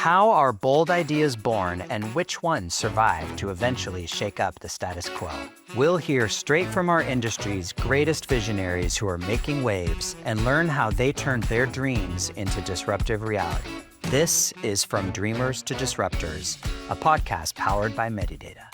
How are bold ideas born and which ones survive to eventually shake up the status quo? We'll hear straight from our industry's greatest visionaries who are making waves and learn how they turned their dreams into disruptive reality. This is From Dreamers to Disruptors, a podcast powered by Medidata.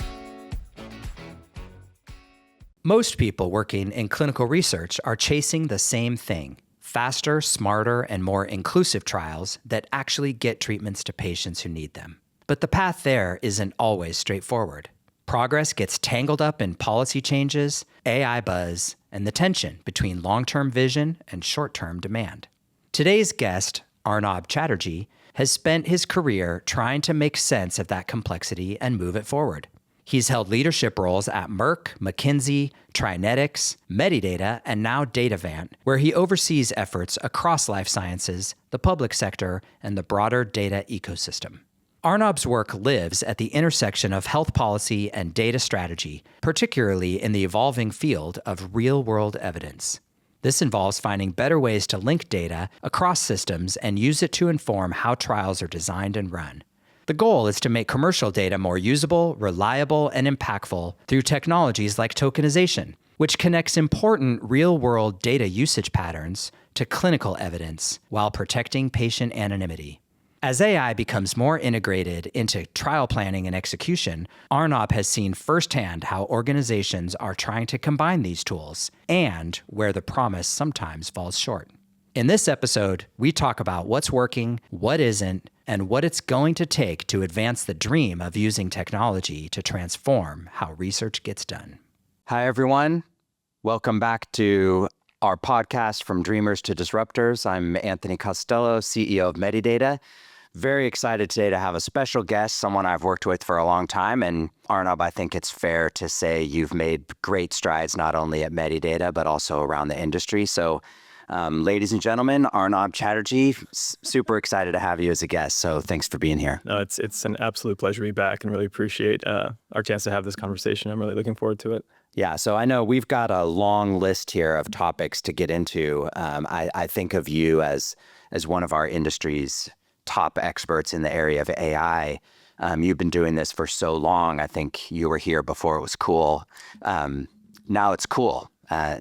Most people working in clinical research are chasing the same thing: faster, smarter, and more inclusive trials that actually get treatments to patients who need them. But the path there isn't always straightforward. Progress gets tangled up in policy changes, AI buzz, and the tension between long-term vision and short-term demand. Today's guest, Arnaub Chatterjee, has spent his career trying to make sense of that complexity and move it forward. He's held leadership roles at Merck, McKinsey, Trinetics, Medidata, and now Datavant, where he oversees efforts across life sciences, the public sector, and the broader data ecosystem. Arnaub's work lives at the intersection of health policy and data strategy, particularly in the evolving field of real-world evidence. This involves finding better ways to link data across systems and use it to inform how trials are designed and run. The goal is to make commercial data more usable, reliable, and impactful through technologies like tokenization, which connects important real-world data usage patterns to clinical evidence while protecting patient anonymity. As AI becomes more integrated into trial planning and execution, Arnaub has seen firsthand how organizations are trying to combine these tools and where the promise sometimes falls short. In this episode, we talk about what's working, what isn't, and what it's going to take to advance the dream of using technology to transform how research gets done. Hi, everyone. Welcome back to our podcast, From Dreamers to Disruptors. I'm Anthony Costello, CEO of Medidata. Very excited today to have a special guest, someone I've worked with for a long time. And Arnaub, I think it's fair to say you've made great strides not only at Medidata, but also around the industry. So ladies and gentlemen, Arnaub Chatterjee, super excited to have you as a guest. So thanks for being here. No, it's an absolute pleasure to be back and really appreciate our chance to have this conversation. I'm really looking forward to it. Yeah, so I know we've got a long list here of topics to get into. I think of you as one of our industry's top experts in the area of AI. You've been doing this for so long. I think you were here before it was cool. Now it's cool.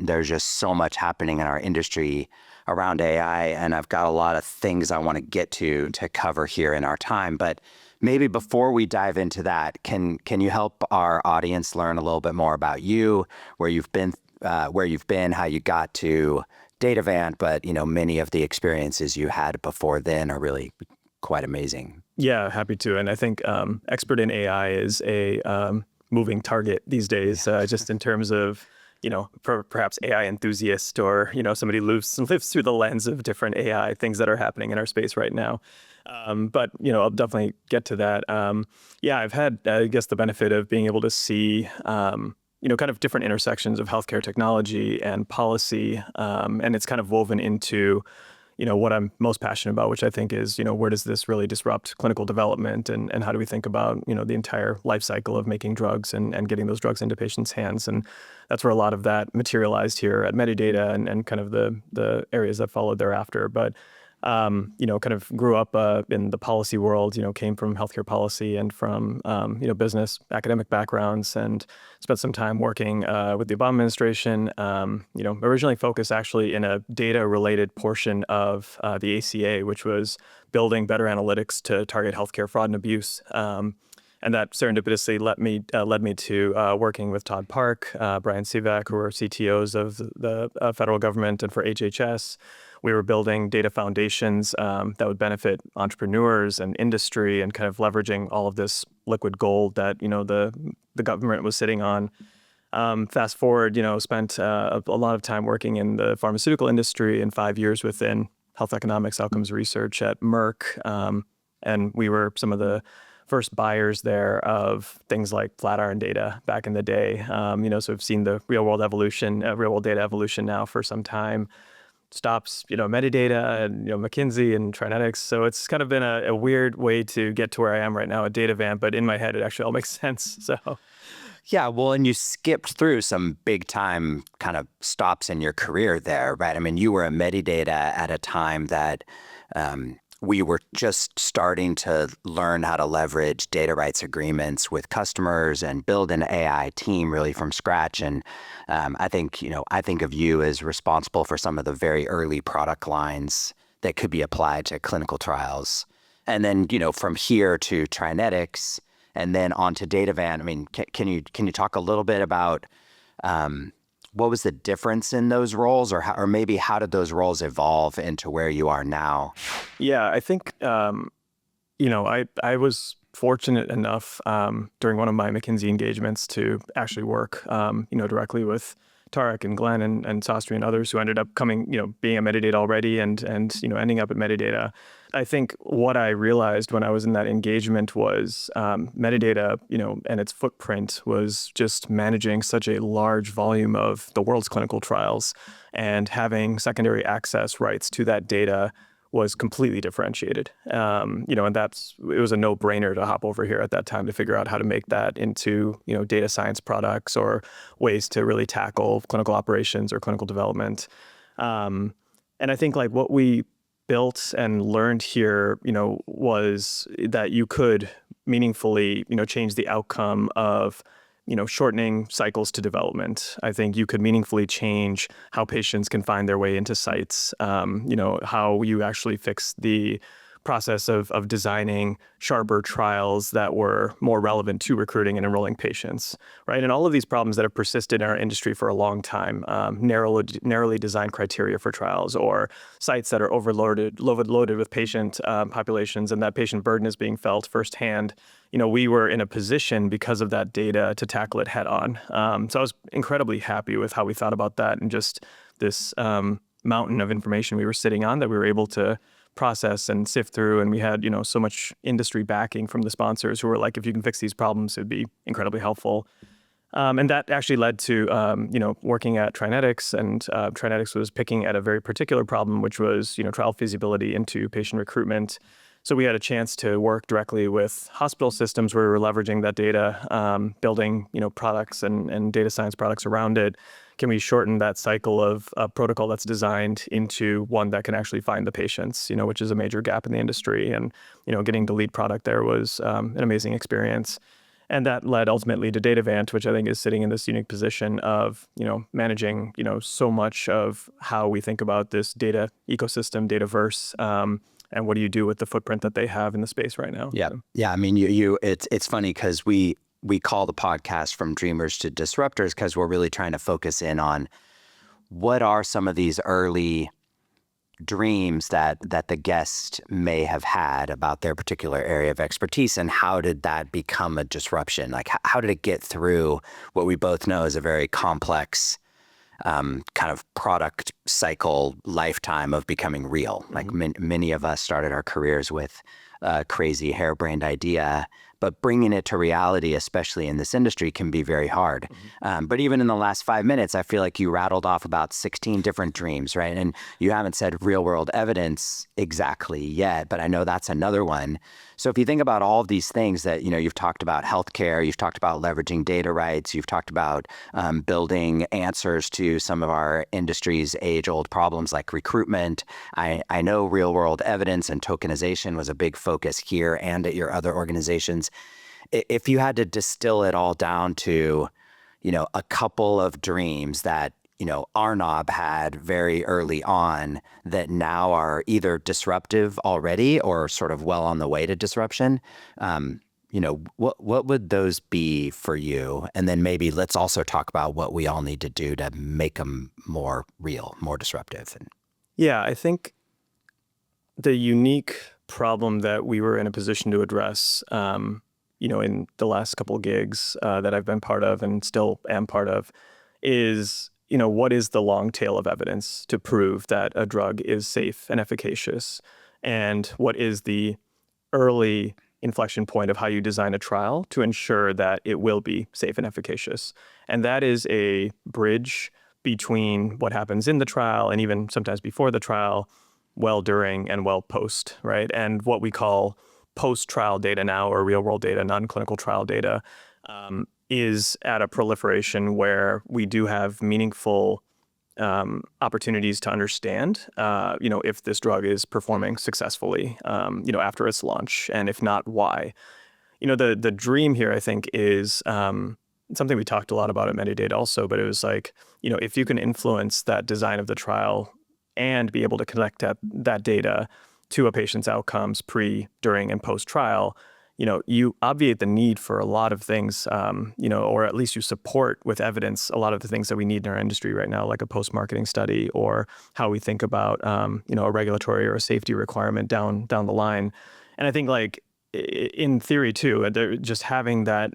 There's just so much happening in our industry around AI, and I've got a lot of things I want to get to cover here in our time. But maybe before we dive into that, can you help our audience learn a little bit more about you, where you've been, how you got to Datavant, but many of the experiences you had before then are really quite amazing. Yeah, happy to. And I think expert in AI is a moving target these days, just in terms of perhaps AI enthusiast or, somebody lives through the lens of different AI things that are happening in our space right now. But, I'll definitely get to that. I've had, I guess, the benefit of being able to see, kind of different intersections of healthcare technology and policy. And it's kind of woven into, what I'm most passionate about, which I think is, where does this really disrupt clinical development and how do we think about, the entire life cycle of making drugs and getting those drugs into patients' hands. And that's where a lot of that materialized here at Medidata and kind of the areas that followed thereafter. But, kind of grew up in the policy world, came from healthcare policy and from, business, academic backgrounds, and spent some time working with the Obama administration, originally focused actually in a data-related portion of the ACA, which was building better analytics to target healthcare fraud and abuse. And that serendipitously led me to working with Todd Park, Brian Sivak, who are CTOs of the federal government, and for HHS. We were building data foundations that would benefit entrepreneurs and industry, and kind of leveraging all of this liquid gold that the government was sitting on. Fast forward, spent a lot of time working in the pharmaceutical industry and 5 years within health economics outcomes research at Merck, and we were some of the first buyers there of things like Flatiron data back in the day. So we've seen the real world data evolution now for some time. Stops, Medidata and, McKinsey and Trinetics. So it's kind of been a weird way to get to where I am right now at Datavant, but in my head, it actually all makes sense. So, yeah, well, and you skipped through some big time kind of stops in your career there, right? I mean, you were a Medidata at a time that we were just starting to learn how to leverage data rights agreements with customers and build an AI team really from scratch. And I think of you as responsible for some of the very early product lines that could be applied to clinical trials. And then, from here to Trinetics and then on to Datavant. I mean, can you talk a little bit about what was the difference in those roles, or maybe how did those roles evolve into where you are now? Yeah, I think, I was fortunate enough during one of my McKinsey engagements to actually work, directly with Tarek and Glenn and Sastry and others who ended up coming, being at Medidata already and ending up at Medidata. I think what I realized when I was in that engagement was Medidata, and its footprint was just managing such a large volume of the world's clinical trials, and having secondary access rights to that data was completely differentiated. And it was a no-brainer to hop over here at that time to figure out how to make that into, data science products or ways to really tackle clinical operations or clinical development. And I think like what we built and learned here, was that you could meaningfully, change the outcome of shortening cycles to development. I think you could meaningfully change how patients can find their way into sites, how you actually fix the process of designing sharper trials that were more relevant to recruiting and enrolling patients, right? And all of these problems that have persisted in our industry for a long time, narrowly designed criteria for trials, or sites that are overloaded with patient populations, and that patient burden is being felt firsthand. We were in a position because of that data to tackle it head on. So I was incredibly happy with how we thought about that, and just this mountain of information we were sitting on that we were able to process and sift through. And we had, so much industry backing from the sponsors who were like, if you can fix these problems, it'd be incredibly helpful. And that actually led to, working at Trinetics, and Trinetics was picking at a very particular problem, which was, trial feasibility into patient recruitment. So we had a chance to work directly with hospital systems where we were leveraging that data, building, products and data science products around it. Can we shorten that cycle of a protocol that's designed into one that can actually find the patients, which is a major gap in the industry. And, getting the lead product there was an amazing experience. And that led ultimately to Datavant, which I think is sitting in this unique position of, managing, so much of how we think about this data ecosystem, dataverse, and what do you do with the footprint that they have in the space right now? Yeah. So. Yeah. I mean, it's funny because we call the podcast From Dreamers to Disruptors because we're really trying to focus in on what are some of these early dreams that the guest may have had about their particular area of expertise, and how did that become a disruption? Like, how did it get through what we both know is a very complex kind of product cycle lifetime of becoming real? Mm-hmm. Like many of us started our careers with a crazy harebrained idea, but bringing it to reality, especially in this industry, can be very hard. Mm-hmm. But even in the last 5 minutes, I feel like you rattled off about 16 different dreams, right? And you haven't said real world evidence exactly yet, but I know that's another one. So if you think about all of these things that, you've talked about healthcare, you've talked about leveraging data rights, you've talked about building answers to some of our industry's age-old problems like recruitment. I know real world evidence and tokenization was a big focus here and at your other organizations. If you had to distill it all down to, a couple of dreams that, Arnaub had very early on that now are either disruptive already or sort of well on the way to disruption, what would those be for you? And then maybe let's also talk about what we all need to do to make them more real, more disruptive. Yeah, I think the unique problem that we were in a position to address, in the last couple of gigs that I've been part of and still am part of, is, what is the long tail of evidence to prove that a drug is safe and efficacious? And what is the early inflection point of how you design a trial to ensure that it will be safe and efficacious? And that is a bridge between what happens in the trial and even sometimes before the trial, well during and well post, right? And what we call post-trial data now, or real-world data, non-clinical trial data, is at a proliferation where we do have meaningful opportunities to understand, if this drug is performing successfully, after its launch, and if not, why. The dream here, I think, is something we talked a lot about at Medidata also, but it was like, if you can influence that design of the trial and be able to connect that data to a patient's outcomes pre, during, and post-trial, you obviate the need for a lot of things, or at least you support with evidence a lot of the things that we need in our industry right now, like a post-marketing study or how we think about, a regulatory or a safety requirement down the line. And I think, like, in theory too, just having that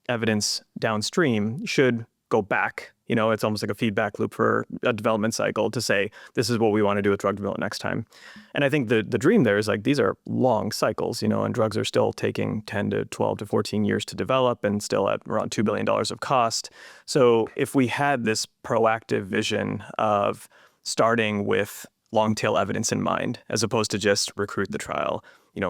evidence downstream should go back. It's almost like a feedback loop for a development cycle to say, this is what we want to do with drug development next time. And I think the dream there is, like, these are long cycles, and drugs are still taking 10 to 12 to 14 years to develop and still at around $2 billion of cost. So if we had this proactive vision of starting with long tail evidence in mind, as opposed to just recruit the trial,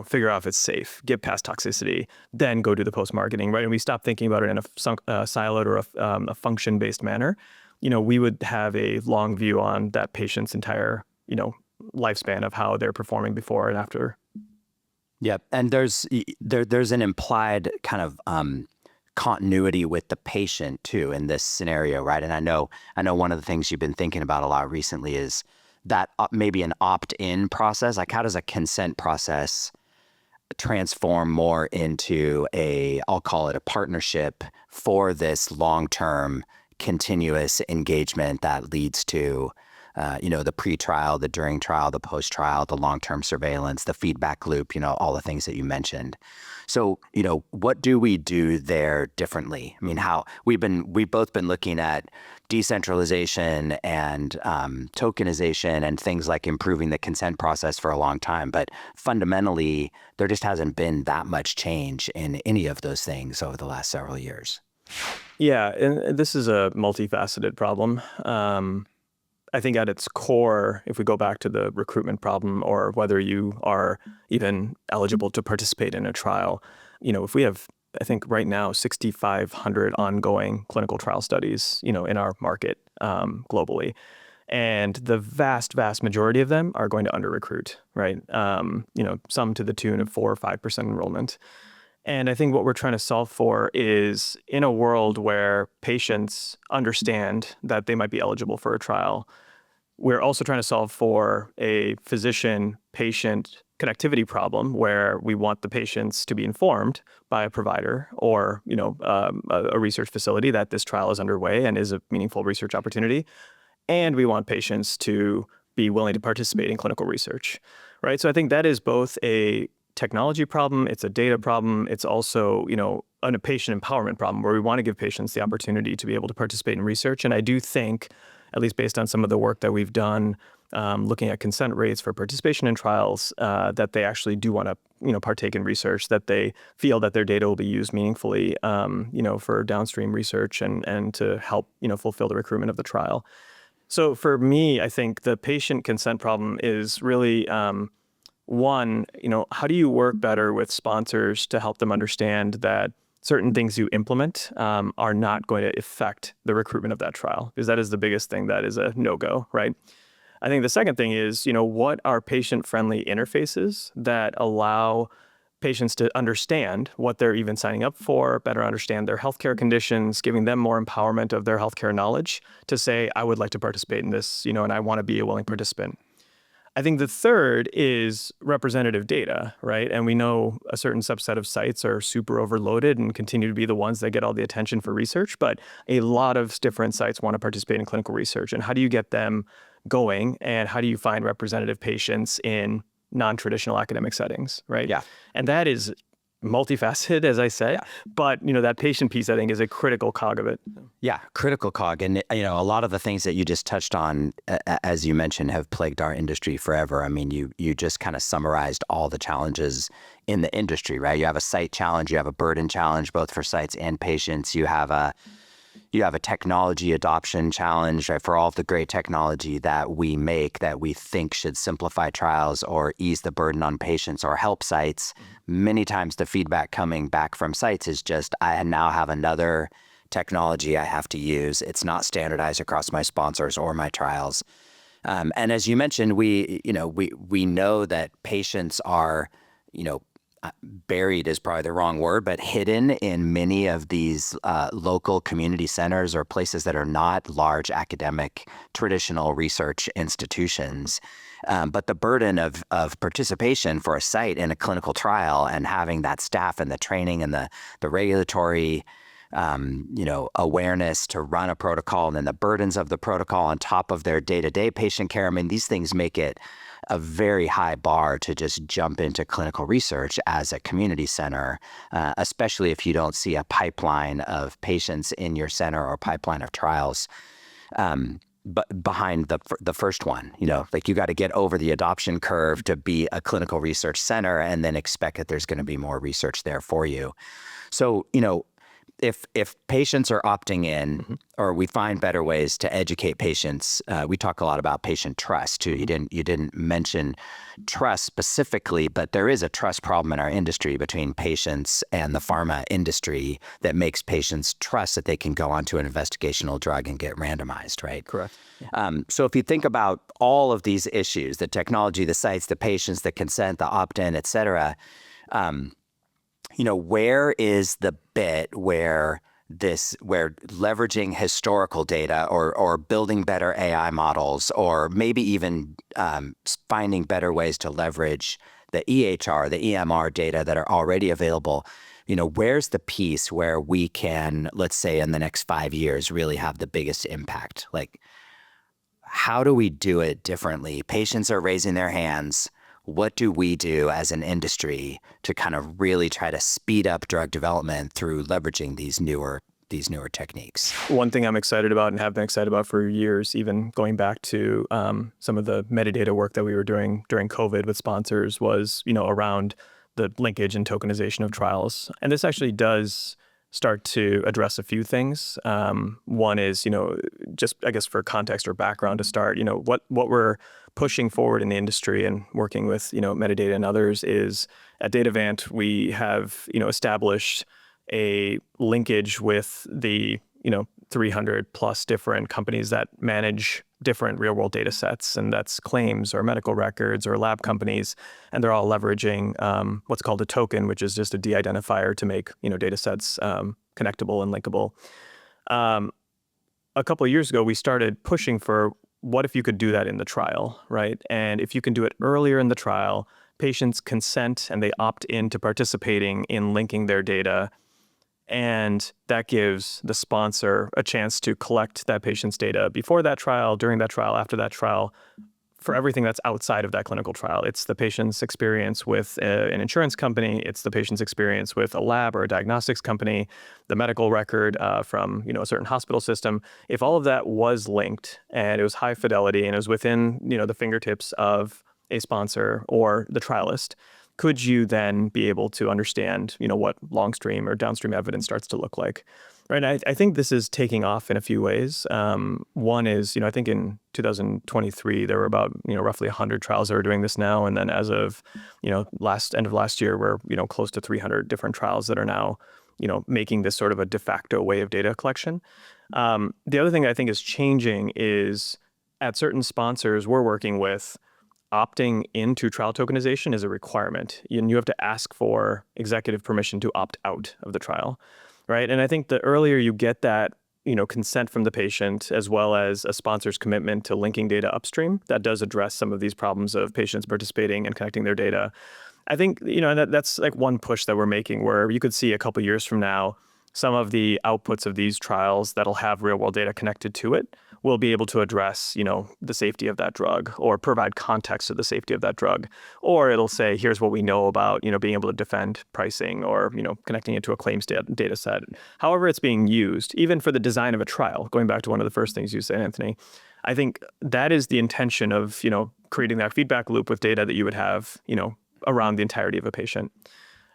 figure out if it's safe, get past toxicity, then go do the post-marketing, right? And we stop thinking about it in a siloed or a function-based manner. We would have a long view on that patient's entire, lifespan of how they're performing before and after. Yep, and there's an implied kind of continuity with the patient too in this scenario, right? And I know one of the things you've been thinking about a lot recently is that maybe an opt-in process. Like, how does a consent process transform more into I'll call it a partnership for this long-term continuous engagement that leads to the pre-trial, the during trial, the post-trial, the long-term surveillance, the feedback loop, all the things that you mentioned. So, what do we do there differently? I mean, we've both been looking at decentralization and tokenization and things like improving the consent process for a long time. But fundamentally, there just hasn't been that much change in any of those things over the last several years. Yeah, and this is a multifaceted problem. I think at its core, if we go back to the recruitment problem, or whether you are even eligible to participate in a trial, if we have, I think right now, 6,500 ongoing clinical trial studies, in our market globally, and the vast, vast majority of them are going to under-recruit, right? Some to the tune of 4 or 5% enrollment. And I think what we're trying to solve for is, in a world where patients understand that they might be eligible for a trial, we're also trying to solve for a physician-patient connectivity problem where we want the patients to be informed by a provider or, a research facility that this trial is underway and is a meaningful research opportunity. And we want patients to be willing to participate in clinical research, right? So I think that is both a technology problem, it's a data problem, it's also, a patient empowerment problem where we want to give patients the opportunity to be able to participate in research. And I do think, at least based on some of the work that we've done, looking at consent rates for participation in trials, that they actually do want to, partake in research, that they feel that their data will be used meaningfully, for downstream research and to help, fulfill the recruitment of the trial. So for me, I think the patient consent problem is really, one, how do you work better with sponsors to help them understand that certain things you implement are not going to affect the recruitment of that trial? Because that is the biggest thing that is a no-go, right? I think the second thing is, what are patient-friendly interfaces that allow patients to understand what they're even signing up for, better understand their healthcare conditions, giving them more empowerment of their healthcare knowledge to say, I would like to participate in this, and I want to be a willing participant. I think the third is representative data, right? And we know a certain subset of sites are super overloaded and continue to be the ones that get all the attention for research, but a lot of different sites want to participate in clinical research. And how do you get them going? And how do you find representative patients in non-traditional academic settings, right? Yeah. And that is multifaceted, as I said, but that patient piece, I think, is a critical cog of it. Yeah, critical cog. And a lot of the things that you just touched on, as you mentioned, have plagued our industry forever. I mean, you just kind of summarized all the challenges in the industry, right? You have a site challenge, you have a burden challenge, both for sites and patients. You have a technology adoption challenge, right, for all of the great technology that we make that we think should simplify trials or ease the burden on patients or help sites. Many times the feedback coming back from sites is just, I now have another technology I have to use. It's not standardized across my sponsors or my trials. And as you mentioned, we know that patients are, buried is probably the wrong word, but hidden in many of these local community centers or places that are not large academic traditional research institutions. But the burden of participation for a site in a clinical trial and having that staff and the training and the regulatory awareness to run a protocol, and then the burdens of the protocol on top of their day-to-day patient care. I mean, these things make it a very high bar to just jump into clinical research as a community center, especially if you don't see a pipeline of patients in your center or pipeline of trials. But behind the first one, like you got to get over the adoption curve to be a clinical research center and then expect that there's going to be more research there for you. So, if patients are opting in, or we find better ways to educate patients, we talk a lot about patient trust too. You didn't mention trust specifically, but there is a trust problem in our industry between patients and the pharma industry that makes patients trust that they can go onto an investigational drug and get randomized, right? Correct. Yeah. So if you think about all of these issues, the technology, the sites, the patients, the consent, the opt-in, et cetera, where is the bit where leveraging historical data or building better AI models, or maybe even finding better ways to leverage the EHR, the EMR data that are already available, where's the piece where we can, let's say in the next 5 years, really have the biggest impact? Like, how do we do it differently? Patients are raising their hands. What do we do as an industry to kind of really try to speed up drug development through leveraging these newer techniques? One thing I'm excited about and have been excited about for years, even going back to some of the metadata work that we were doing during COVID with sponsors, was around the linkage and tokenization of trials. And this actually does start to address a few things. One is, just I guess for context or background to start, what we're pushing forward in the industry and working with, Medidata and others is at Datavant, we have, established a linkage with the, 300 plus different companies that manage different real world data sets. And that's claims or medical records or lab companies. And they're all leveraging what's called a token, which is just a de-identifier to make, data sets connectable and linkable. A couple of years ago, we started pushing for what if you could do that in the trial, right? And if you can do it earlier in the trial, patients consent and they opt in to participating in linking their data. And that gives the sponsor a chance to collect that patient's data before that trial, during that trial, after that trial, for everything that's outside of that clinical trial. It's the patient's experience with an insurance company. It's the patient's experience with a lab or a diagnostics company, the medical record from a certain hospital system. If all of that was linked and it was high fidelity and it was within the fingertips of a sponsor or the trialist, could you then be able to understand what long stream or downstream evidence starts to look like? Right. I think this is taking off in a few ways. One is, I think in 2023, there were about, roughly 100 trials that are doing this now. And then as of, end of last year, we're, close to 300 different trials that are now, making this sort of a de facto way of data collection. The other thing I think is changing is at certain sponsors we're working with, opting into trial tokenization is a requirement. And you have to ask for executive permission to opt out of the trial. Right. And I think the earlier you get that, consent from the patient, as well as a sponsor's commitment to linking data upstream, that does address some of these problems of patients participating and connecting their data. I think, that's like one push that we're making, where you could see a couple of years from now, some of the outputs of these trials that'll have real world data connected to it will be able to address, the safety of that drug or provide context to the safety of that drug. Or it'll say, here's what we know about, being able to defend pricing or, connecting it to a claims data set. However it's being used, even for the design of a trial, going back to one of the first things you said, Anthony, I think that is the intention of, creating that feedback loop with data that you would have, around the entirety of a patient.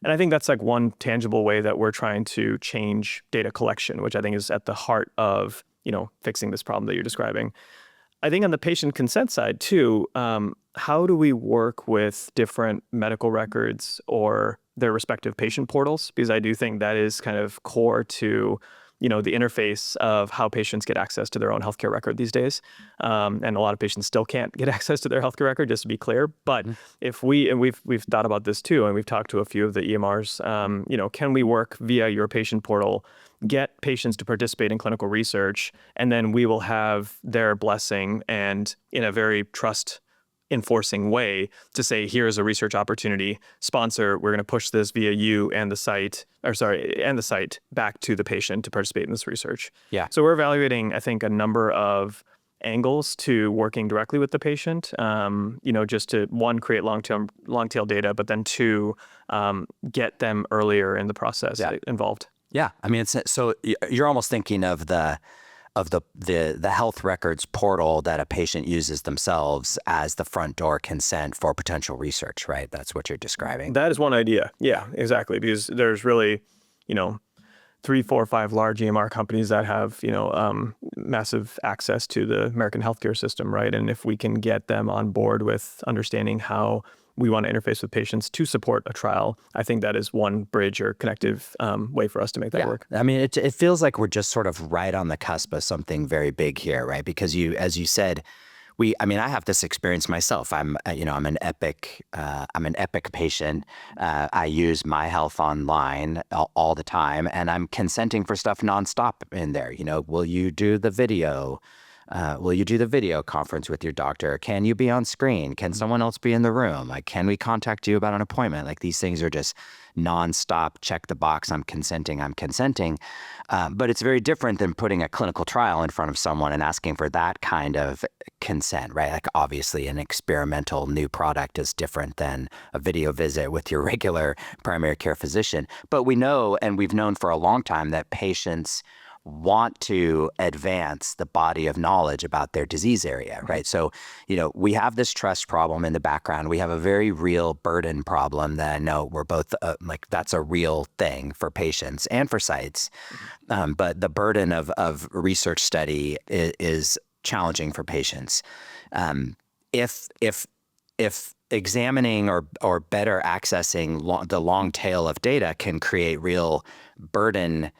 And I think that's like one tangible way that we're trying to change data collection, which I think is at the heart of, fixing this problem that you're describing. I think on the patient consent side too, how do we work with different medical records or their respective patient portals? Because I do think that is kind of core to the interface of how patients get access to their own healthcare record these days. And a lot of patients still can't get access to their healthcare record, just to be clear. But if we've thought about this too, and we've talked to a few of the EMRs, can we work via your patient portal, get patients to participate in clinical research, and then we will have their blessing and in a very enforcing way to say, here's a research opportunity, sponsor, we're going to push this via you and the site back to the patient to participate in this research. Yeah. So we're evaluating, I think, a number of angles to working directly with the patient, just to, one, create long tail data, but then two, get them earlier in the process involved. Yeah. I mean, so you're almost thinking of the health records portal that a patient uses themselves as the front door consent for potential research, right? That's what you're describing. That is one idea. Yeah, exactly. Because there's really, 3, 4, 5 large EMR companies that have, massive access to the American healthcare system, right? And if we can get them on board with understanding how we want to interface with patients to support a trial, I think that is one bridge or connective way for us to make that work. I mean, it feels like we're just sort of right on the cusp of something very big here, right? Because as you said, I have this experience myself. I'm an Epic patient. I use My Health Online all the time, and I'm consenting for stuff nonstop in there. Will you do the video? Will you do the video conference with your doctor? Can you be on screen? Can someone else be in the room? Like, can we contact you about an appointment? Like, these things are just nonstop. Check the box. I'm consenting. But it's very different than putting a clinical trial in front of someone and asking for that kind of consent, right? Like, obviously, an experimental new product is different than a video visit with your regular primary care physician. But we know, and we've known for a long time, that patients want to advance the body of knowledge about their disease area, right? So, we have this trust problem in the background. We have a very real burden problem that I know we're both that's a real thing for patients and for sites. But the burden of research study is challenging for patients. If examining or better accessing the long tail of data can create real burden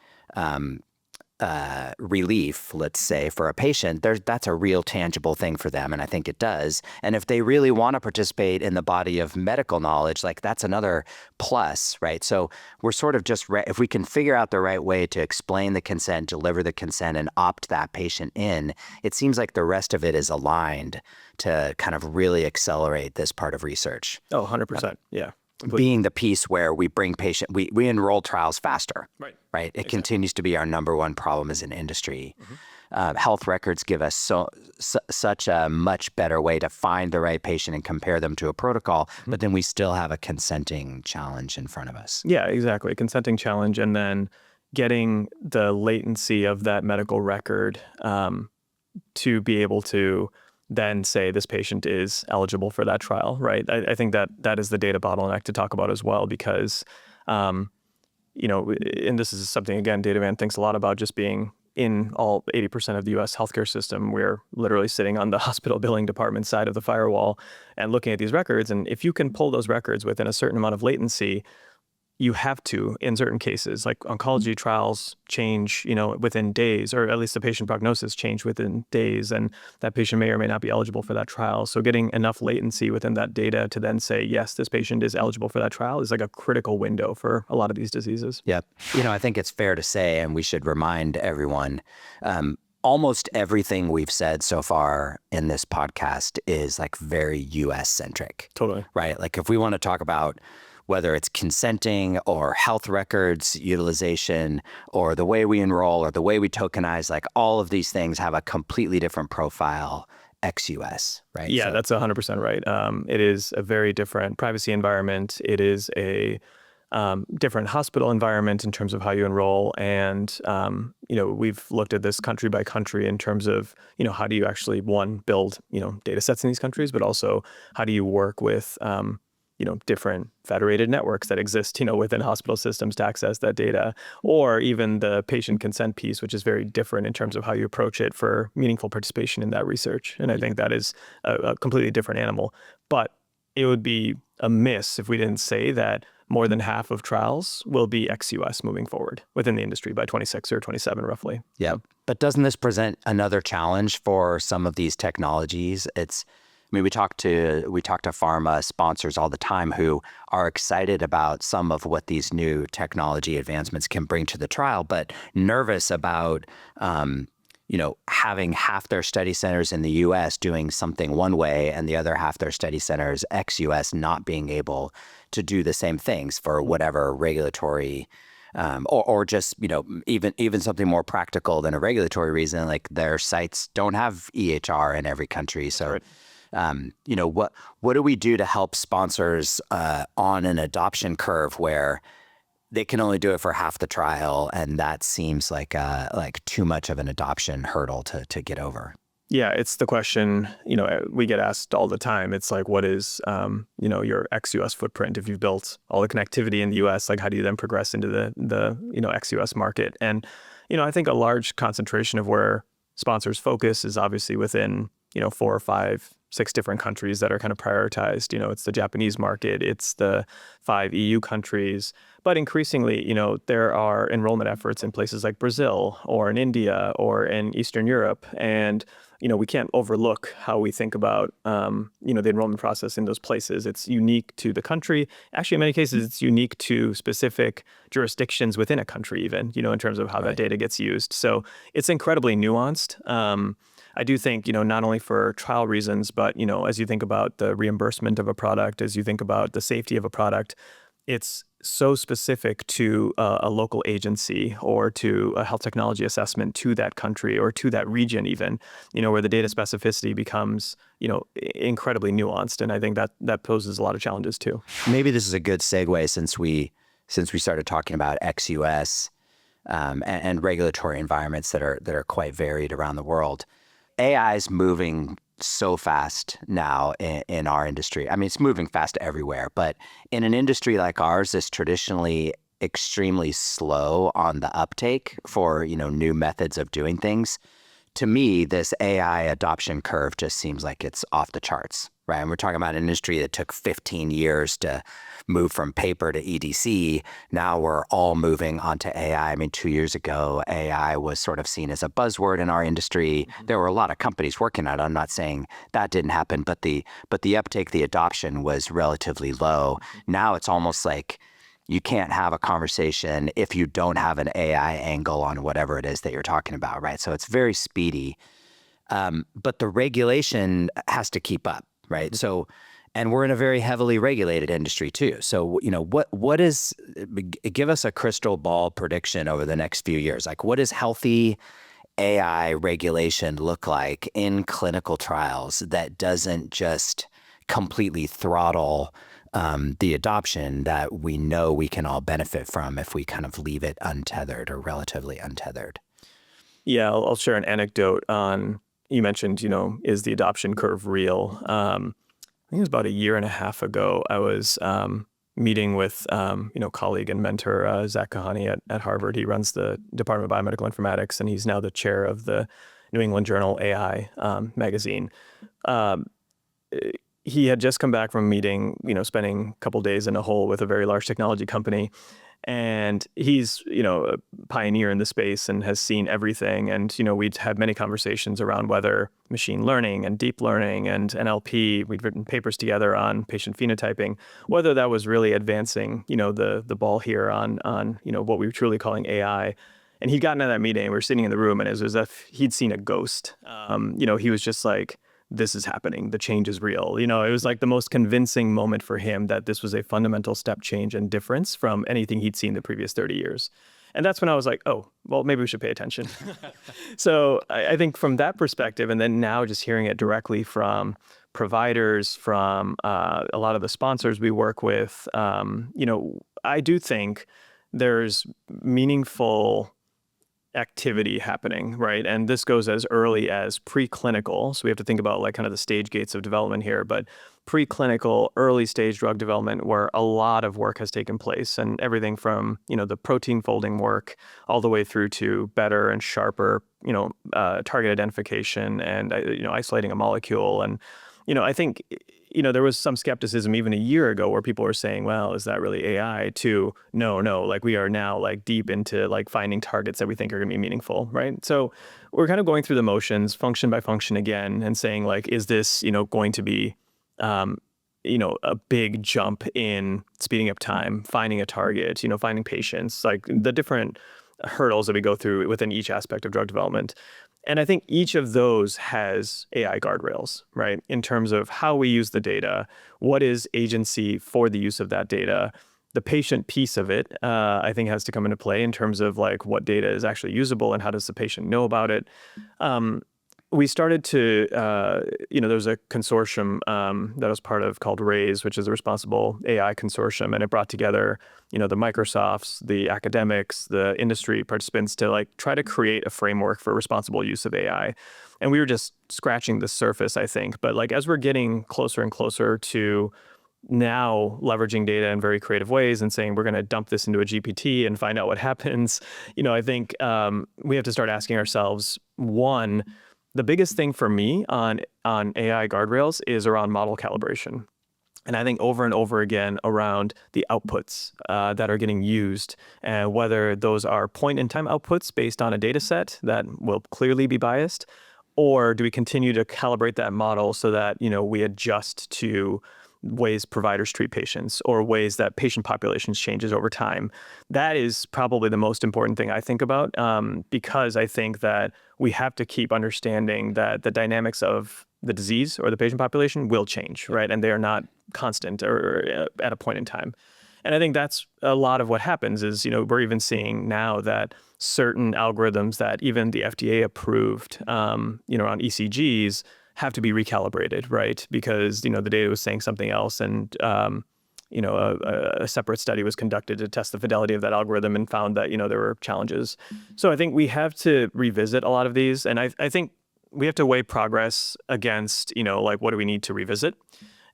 relief, let's say, for a patient, that's a real tangible thing for them. And I think it does. And if they really want to participate in the body of medical knowledge, that's another plus, right? So we're sort of just, if we can figure out the right way to explain the consent, deliver the consent, and opt that patient in, it seems like the rest of it is aligned to kind of really accelerate this part of research. Oh, 100%. Yeah. Being the piece where we bring we enroll trials faster, right? It exactly. Continues to be our number one problem as an industry. Health records give us such a much better way to find the right patient and compare them to a protocol, but then we still have a consenting challenge in front of us. Yeah, exactly. A consenting challenge, and then getting the latency of that medical record to be able to then say this patient is eligible for that trial, right? I think that is the data bottleneck to talk about as well, because, and this is something, again, Datavant thinks a lot about, just being in all 80% of the U.S. healthcare system. We're literally sitting on the hospital billing department side of the firewall and looking at these records. And if you can pull those records within a certain amount of latency, you have to, in certain cases, like oncology trials change, within days, or at least the patient prognosis change within days, and that patient may or may not be eligible for that trial. So getting enough latency within that data to then say, yes, this patient is eligible for that trial is like a critical window for a lot of these diseases. Yep. I think it's fair to say, and we should remind everyone, almost everything we've said so far in this podcast is like very U.S. centric. Totally. Right? Like, if we want to talk about whether it's consenting or health records utilization or the way we enroll or the way we tokenize, like, all of these things have a completely different profile ex-US, right? Yeah, that's 100% right. It is a very different privacy environment. It is a different hospital environment in terms of how you enroll. And, we've looked at this country by country in terms of, how do you actually, one, build, data sets in these countries, but also how do you work with, different federated networks that exist, within hospital systems to access that data, or even the patient consent piece, which is very different in terms of how you approach it for meaningful participation in that research. And I think that is a completely different animal. But it would be amiss if we didn't say that more than half of trials will be ex-US moving forward within the industry by 26 or 27 roughly. Yeah. But doesn't this present another challenge for some of these technologies? We talk to pharma sponsors all the time who are excited about some of what these new technology advancements can bring to the trial, but nervous about having half their study centers in the U.S. doing something one way and the other half their study centers ex-U.S. not being able to do the same things for whatever regulatory or just even something more practical than a regulatory reason, like their sites don't have EHR in every country. So. Right. What do we do to help sponsors on an adoption curve where they can only do it for half the trial, and that seems like too much of an adoption hurdle to get over? Yeah, it's the question, we get asked all the time. It's like, what is, your ex-US footprint? If you've built all the connectivity in the US, like how do you then progress into the ex-US market? And, I think a large concentration of where sponsors focus is obviously within, 4 or 5, 6 different countries that are kind of prioritized. It's the Japanese market, it's the 5 EU countries. But increasingly, there are enrollment efforts in places like Brazil or in India or in Eastern Europe. And, we can't overlook how we think about, the enrollment process in those places. It's unique to the country. Actually, in many cases, it's unique to specific jurisdictions within a country even, in terms of how that data gets used. So it's incredibly nuanced. I do think, not only for trial reasons, but, as you think about the reimbursement of a product, as you think about the safety of a product, it's so specific to a local agency or to a health technology assessment to that country or to that region even, where the data specificity becomes, incredibly nuanced. And I think that poses a lot of challenges too. Maybe this is a good segue since we started talking about ex-US and regulatory environments that are quite varied around the world. AI is moving so fast now in our industry. It's moving fast everywhere, but in an industry like ours, it's traditionally extremely slow on the uptake for, new methods of doing things. To me, this AI adoption curve just seems like it's off the charts, right? And we're talking about an industry that took 15 years to move from paper to EDC. Now we're all moving onto AI. 2 years ago, AI was sort of seen as a buzzword in our industry. There were a lot of companies working on it. I'm not saying that didn't happen, but the uptake, the adoption was relatively low. Now it's almost like you can't have a conversation if you don't have an AI angle on whatever it is that you're talking about, right? So it's very speedy. But the regulation has to keep up, right? So, and we're in a very heavily regulated industry too. So, give us a crystal ball prediction over the next few years. Like, what does healthy AI regulation look like in clinical trials that doesn't just completely throttle the adoption that we know we can all benefit from if we kind of leave it untethered or relatively untethered? Yeah, I'll share an anecdote on, you mentioned, is the adoption curve real? I think it was about a year and a half ago, I was meeting with, colleague and mentor, Zach Kahani at Harvard. He runs the Department of Biomedical Informatics, and he's now the chair of the New England Journal AI magazine. He had just come back from a meeting, spending a couple days in a hole with a very large technology company. And he's, a pioneer in the space and has seen everything. And, we'd had many conversations around whether machine learning and deep learning and NLP, we'd written papers together on patient phenotyping, whether that was really advancing, the ball here on what we were truly calling AI. And he'd gotten to that meeting, we were sitting in the room, and it was as if he'd seen a ghost. He was just like, this is happening. The change is real. It was like the most convincing moment for him that this was a fundamental step change and difference from anything he'd seen the previous 30 years. And that's when I was like, oh, well, maybe we should pay attention. So I think from that perspective, and then now just hearing it directly from providers, from a lot of the sponsors we work with, I do think there's meaningful activity happening, right? And this goes as early as preclinical. So we have to think about like kind of the stage gates of development here, but preclinical, early stage drug development where a lot of work has taken place, and everything from, the protein folding work all the way through to better and sharper, target identification and, isolating a molecule. And, I think there was some skepticism even a year ago where people were saying, well, is that really AI? To no, like we are now like deep into like finding targets that we think are going to be meaningful, right? So we're kind of going through the motions, function by function again, and saying like, is this, going to be, a big jump in speeding up time, finding a target, finding patients, like the different hurdles that we go through within each aspect of drug development. And I think each of those has AI guardrails, right? In terms of how we use the data, what is agency for the use of that data. The patient piece of it, I think, has to come into play in terms of like what data is actually usable and how does the patient know about it. We started to, there was a consortium that I was part of called RAISE, which is the Responsible AI Consortium, and it brought together, the Microsofts, the academics, the industry participants to like try to create a framework for responsible use of AI. And we were just scratching the surface, I think. But like as we're getting closer and closer to now leveraging data in very creative ways and saying we're going to dump this into a GPT and find out what happens, I think we have to start asking ourselves, one, the biggest thing for me on AI guardrails is around model calibration. And I think over and over again around the outputs that are getting used, and whether those are point-in-time outputs based on a data set that will clearly be biased, or do we continue to calibrate that model so that, we adjust to ways providers treat patients or ways that patient populations changes over time. That is probably the most important thing I think about because I think that we have to keep understanding that the dynamics of the disease or the patient population will change, right? And they are not constant or at a point in time. And I think that's a lot of what happens is, we're even seeing now that certain algorithms that even the FDA approved, around ECGs have to be recalibrated, right? Because, the data was saying something else and, a separate study was conducted to test the fidelity of that algorithm and found that, there were challenges. So I think we have to revisit a lot of these. And I think we have to weigh progress against, like what do we need to revisit?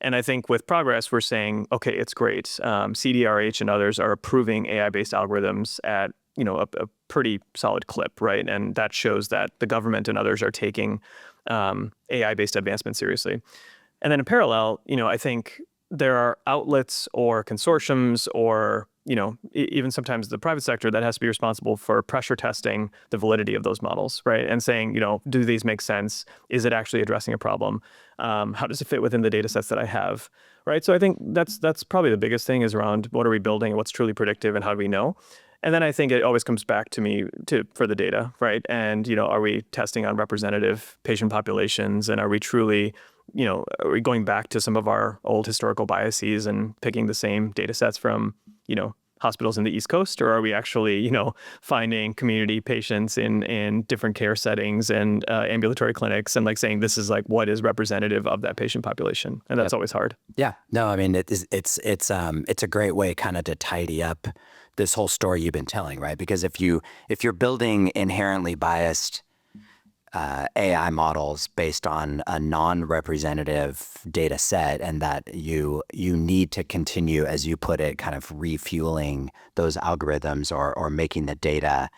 And I think with progress, we're saying, okay, it's great. CDRH and others are approving AI-based algorithms at, a pretty solid clip, right? And that shows that the government and others are taking AI-based advancement seriously. And then in parallel, I think there are outlets or consortiums or, even sometimes the private sector that has to be responsible for pressure testing the validity of those models, right? And saying, do these make sense? Is it actually addressing a problem? How does it fit within the data sets that I have, right? So I think that's probably the biggest thing is around what are we building, what's truly predictive, and how do we know? And then I think it always comes back to me for the data, right? And, are we testing on representative patient populations? And are we truly, are we going back to some of our old historical biases and picking the same data sets from, hospitals in the East Coast? Or are we actually, finding community patients in different care settings and ambulatory clinics and like saying this is like what is representative of that patient population? And that's always hard. Yeah, no, I mean, it's a great way kind of to tidy up this whole story you've been telling, right? Because if you're building inherently biased AI models based on a non-representative data set, and that you need to continue, as you put it, kind of refueling those algorithms or making the data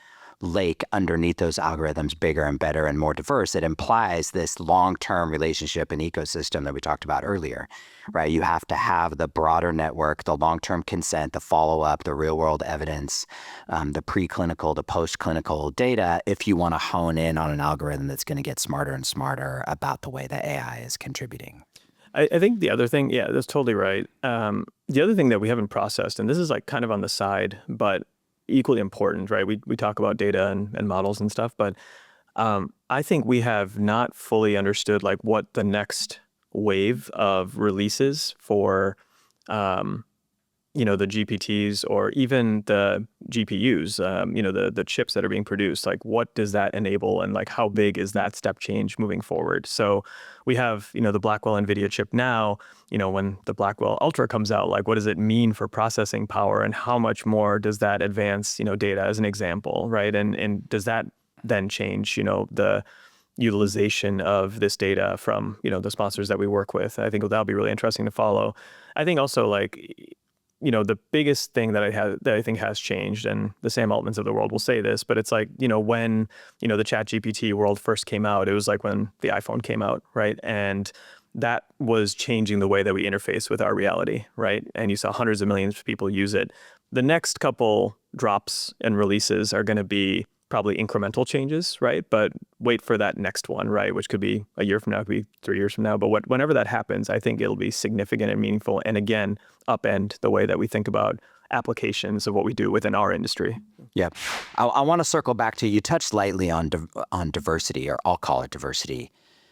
lake underneath those algorithms bigger and better and more diverse, it implies this long-term relationship and ecosystem that we talked about earlier, right? You have to have the broader network, the long-term consent, the follow-up, the real-world evidence, the preclinical, the post-clinical data if you want to hone in on an algorithm that's going to get smarter and smarter about the way that AI is contributing. I think the other thing, yeah, that's totally right. The other thing that we haven't processed, and this is like kind of on the side, but equally important, right? We talk about data and models and stuff, but I think we have not fully understood like what the next wave of releases for the GPTs or even the GPUs, the chips that are being produced, like what does that enable and like how big is that step change moving forward? So we have, the Blackwell NVIDIA chip now, when the Blackwell Ultra comes out, like what does it mean for processing power and how much more does that advance, data as an example, right? And does that then change, the utilization of this data from, the sponsors that we work with? I think that'll be really interesting to follow. I think also like, the biggest thing that I think has changed, and the Sam Altmans of the world will say this, but it's like, when, the ChatGPT world first came out, it was like when the iPhone came out, right? And that was changing the way that we interface with our reality, right? And you saw hundreds of millions of people use it. The next couple drops and releases are going to be probably incremental changes, right? But wait for that next one, right? Which could be a year from now, could be 3 years from now. But whenever that happens, I think it'll be significant and meaningful. And again, upend the way that we think about applications of what we do within our industry. Yeah. I want to circle back to, you touched lightly on diversity, or I'll call it diversity.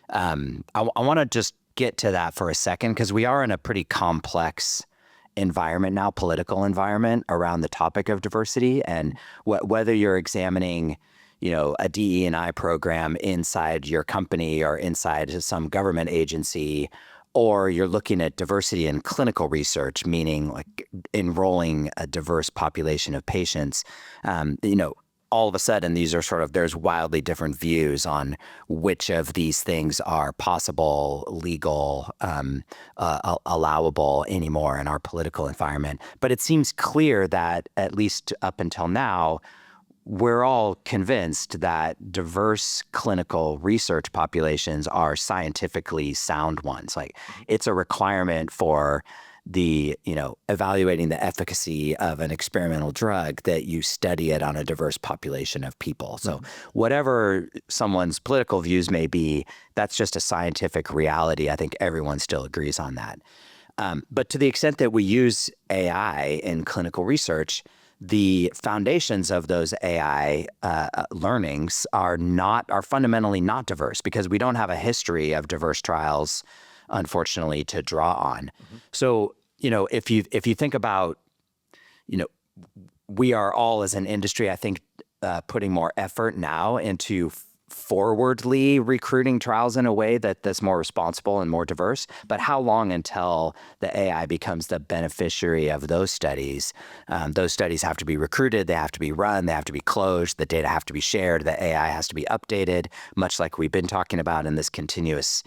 I want to just get to that for a second, because we are in a pretty complex environment now, political environment around the topic of diversity, and whether you're examining, a DE&I program inside your company or inside some government agency, or you're looking at diversity in clinical research, meaning like enrolling a diverse population of patients, all of a sudden, these are there's wildly different views on which of these things are possible, legal, allowable anymore in our political environment. But it seems clear that, at least up until now, we're all convinced that diverse clinical research populations are scientifically sound ones. Like, it's a requirement for the, evaluating the efficacy of an experimental drug that you study it on a diverse population of people. So whatever someone's political views may be, that's just a scientific reality. I think everyone still agrees on that. But to the extent that we use AI in clinical research, the foundations of those AI learnings are fundamentally not diverse, because we don't have a history of diverse trials, unfortunately, to draw on. So, if you think about, we are all as an industry, I think, putting more effort now into forwardly recruiting trials in a way that's more responsible and more diverse. But how long until the AI becomes the beneficiary of those studies? Those studies have to be recruited, they have to be run, they have to be closed, the data have to be shared, the AI has to be updated, much like we've been talking about in this continuous,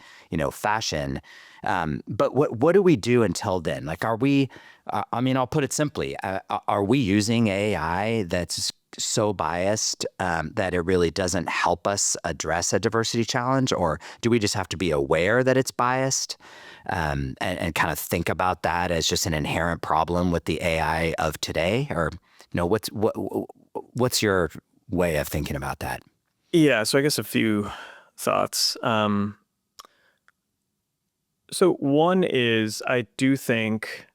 fashion. But what do we do until then? Like, are we, I'll put it simply, are we using AI that's so biased that it really doesn't help us address a diversity challenge? Or do we just have to be aware that it's biased and kind of think about that as just an inherent problem with the AI of today? Or, what's your way of thinking about that? Yeah, so I guess a few thoughts. So one is, I do think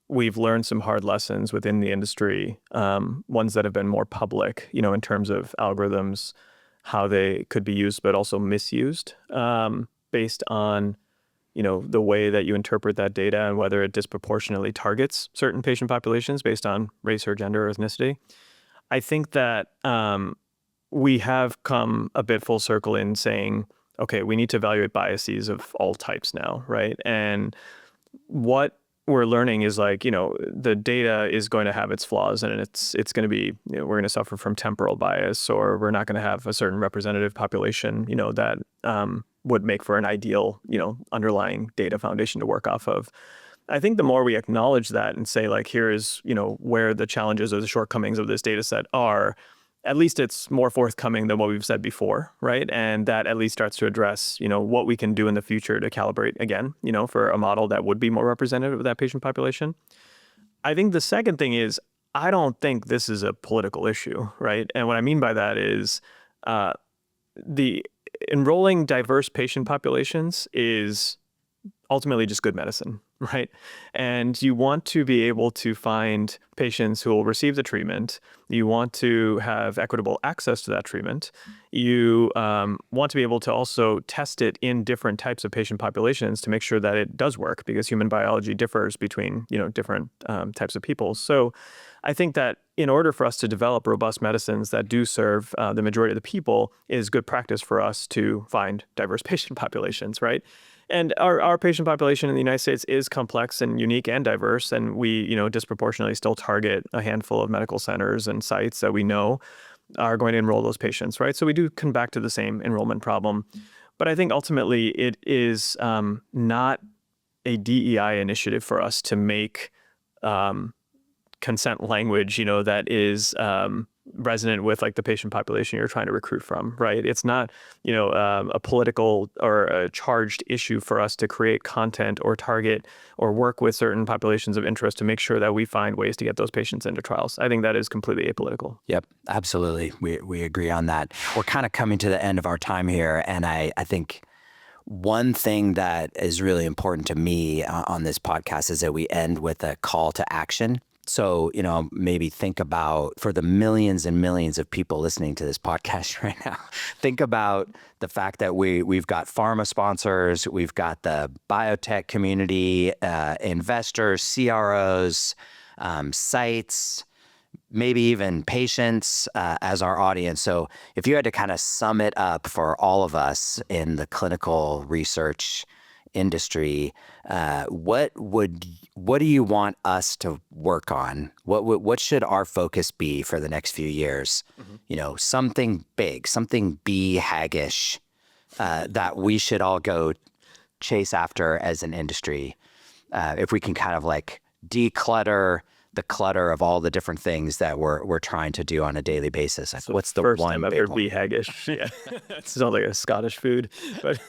we've learned some hard lessons within the industry, ones that have been more public, in terms of algorithms, how they could be used, but also misused, based on, the way that you interpret that data and whether it disproportionately targets certain patient populations based on race or gender or ethnicity. I think that we have come a bit full circle in saying, okay, we need to evaluate biases of all types now, right? And what we're learning is, like, the data is going to have its flaws, and it's going to be, we're going to suffer from temporal bias, or we're not going to have a certain representative population, that would make for an ideal, underlying data foundation to work off of. I think the more we acknowledge that and say, like, here is, where the challenges or the shortcomings of this data set are, at least it's more forthcoming than what we've said before, right? And that at least starts to address, what we can do in the future to calibrate again, for a model that would be more representative of that patient population. I think the second thing is, I don't think this is a political issue, right? And what I mean by that is the enrolling diverse patient populations is ultimately just good medicine, right? And you want to be able to find patients who will receive the treatment. You want to have equitable access to that treatment. You want to be able to also test it in different types of patient populations to make sure that it does work, because human biology differs between, different types of people. So I think that in order for us to develop robust medicines that do serve the majority of the people, it is good practice for us to find diverse patient populations, right? And our patient population in the United States is complex and unique and diverse, and we, disproportionately still target a handful of medical centers and sites that we know are going to enroll those patients, right? So we do come back to the same enrollment problem. But I think ultimately it is not a DEI initiative for us to make consent language, that is resonant with like the patient population you're trying to recruit from, right? It's not, a political or a charged issue for us to create content or target or work with certain populations of interest to make sure that we find ways to get those patients into trials. I think that is completely apolitical. Yep, absolutely. We agree on that. We're kind of coming to the end of our time here, and I think one thing that is really important to me on this podcast is that we end with a call to action. So, maybe think about, for the millions and millions of people listening to this podcast right now, think about the fact that we've got pharma sponsors, we've got the biotech community, investors, CROs, sites, maybe even patients as our audience. So if you had to kind of sum it up for all of us in the clinical research industry, what do you want us to work on? What should our focus be for the next few years? Mm-hmm. Something big, something haggish that we should all go chase after as an industry. If we can kind of like declutter the clutter of all the different things that we're trying to do on a daily basis. So what's the first one time I've heard wee haggish? Yeah, it's not like a Scottish food, but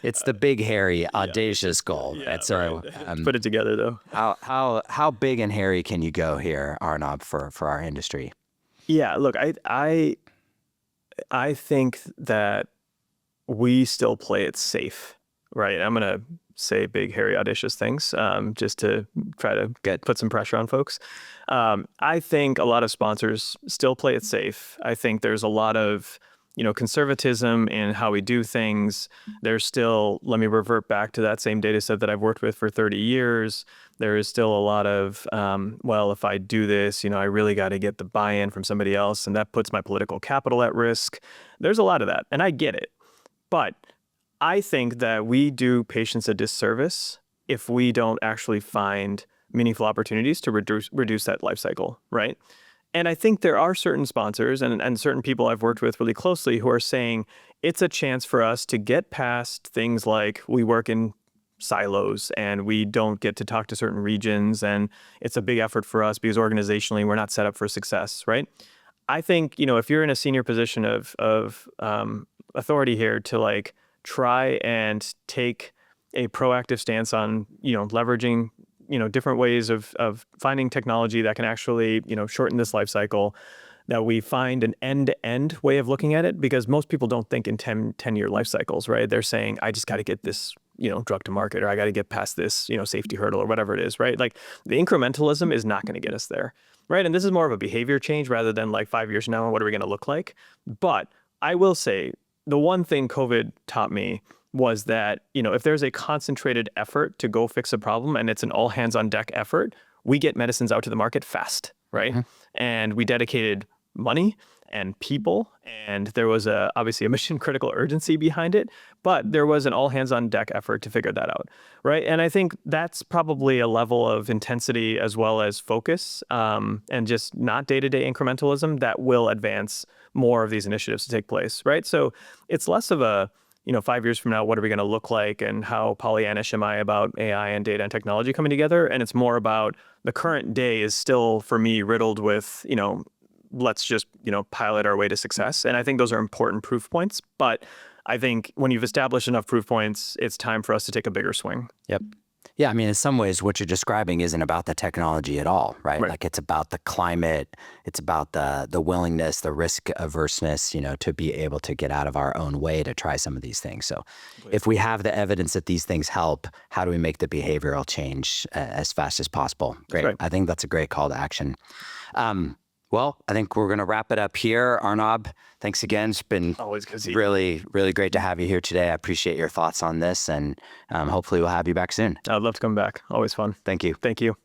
it's the big, hairy, audacious goal. Yeah, and so right. Put it together though. How big and hairy can you go here, Arnaub, for our industry? Yeah, look, I think that we still play it safe, right? I'm gonna say big, hairy, audacious things just to try to put some pressure on folks. I think a lot of sponsors still play it safe. I think there's a lot of conservatism in how we do things. There's still, let me revert back to that same data set that I've worked with for 30 years. There is still a lot of, if I do this, I really got to get the buy-in from somebody else, and that puts my political capital at risk. There's a lot of that, and I get it. But I think that we do patients a disservice if we don't actually find meaningful opportunities to reduce that life cycle, right? And I think there are certain sponsors and certain people I've worked with really closely who are saying it's a chance for us to get past things like we work in silos and we don't get to talk to certain regions, and it's a big effort for us because organizationally we're not set up for success, right? I think, if you're in a senior position of authority here to like try and take a proactive stance on, leveraging, different ways of finding technology that can actually, shorten this life cycle, that we find an end-to-end way of looking at it, because most people don't think in 10-year life cycles, right? They're saying, I just got to get this, drug to market, or I got to get past this, safety hurdle or whatever it is, right? Like the incrementalism is not going to get us there, right? And this is more of a behavior change rather than like 5 years from now, what are we going to look like? But I will say, the one thing COVID taught me was that, if there's a concentrated effort to go fix a problem and it's an all hands on deck effort, we get medicines out to the market fast, right? Mm-hmm. And we dedicated money and people, and there was obviously a mission critical urgency behind it, but there was an all hands on deck effort to figure that out, right? And I think that's probably a level of intensity as well as focus and just not day-to-day incrementalism that will advance more of these initiatives to take place, right? So it's less of a, 5 years from now, what are we going to look like and how Pollyannish am I about AI and data and technology coming together? And it's more about the current day is still, for me, riddled with, let's just, pilot our way to success. And I think those are important proof points. But I think when you've established enough proof points, it's time for us to take a bigger swing. Yep. Yeah, I mean, in some ways, what you're describing isn't about the technology at all, right? Like it's about the climate, it's about the willingness, the risk averseness, to be able to get out of our own way to try some of these things. So if we have the evidence that these things help, how do we make the behavioral change as fast as possible? Great. Right. I think that's a great call to action. Well, I think we're going to wrap it up here. Arnaub, thanks again. It's been really, really great to have you here today. I appreciate your thoughts on this, and hopefully we'll have you back soon. I'd love to come back. Always fun. Thank you. Thank you.